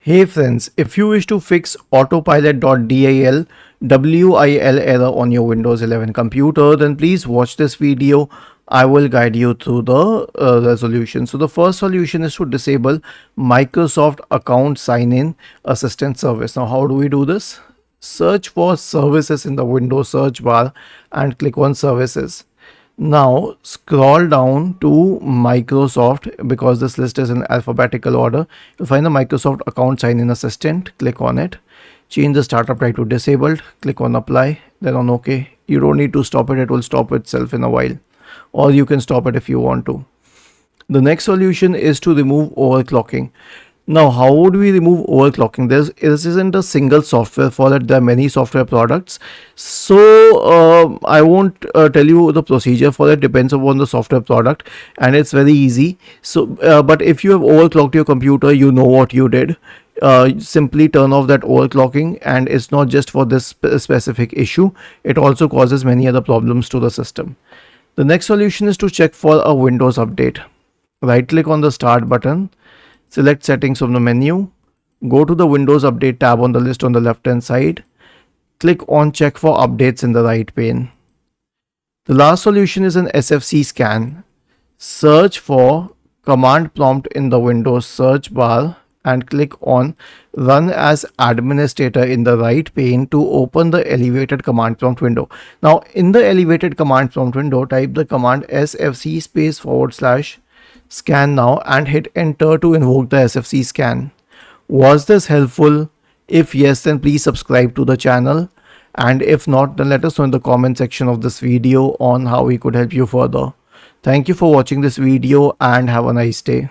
Hey friends, if you wish to fix Autopilot.dll WIL error on your Windows 11 computer, then please watch this video. I will guide you through the resolution. So the first solution is to disable Microsoft Account Sign-in Assistant Service. Now how do we do this? Search for services in the Windows search bar and click on services. Now scroll down to Microsoft, because this list is in alphabetical order. You'll find the Microsoft Account Sign-in Assistant. Click on it. Change the startup type to disabled. Click on apply, then on OK. You don't need to stop it. It will stop itself in a while, or you can stop it if you want to. The next solution is to remove overclocking. Now, how would we remove overclocking? This isn't a single software for it. There are many software products. So I won't tell you the procedure for it. Depends upon the software product, and it's very easy. So, but if you have overclocked your computer, you know what you did. Simply turn off that overclocking, and it's not just for this specific issue. It also causes many other problems to the system. The next solution is to check for a Windows update. Right click on the start button. Select settings from the menu. Go to the Windows Update tab on the list on the left hand side. Click on check for updates in the right pane. The last solution is an SFC scan. Search for command prompt in the Windows search bar and click on run as administrator in the right pane to open the elevated command prompt window. Now in the elevated command prompt window, type the command sfc /scan now and hit enter to invoke the SFC scan. Was this helpful? If yes, then please subscribe to the channel, and if not, then let us know in the comment section of this video on how we could help you further. Thank you for watching this video and have a nice day.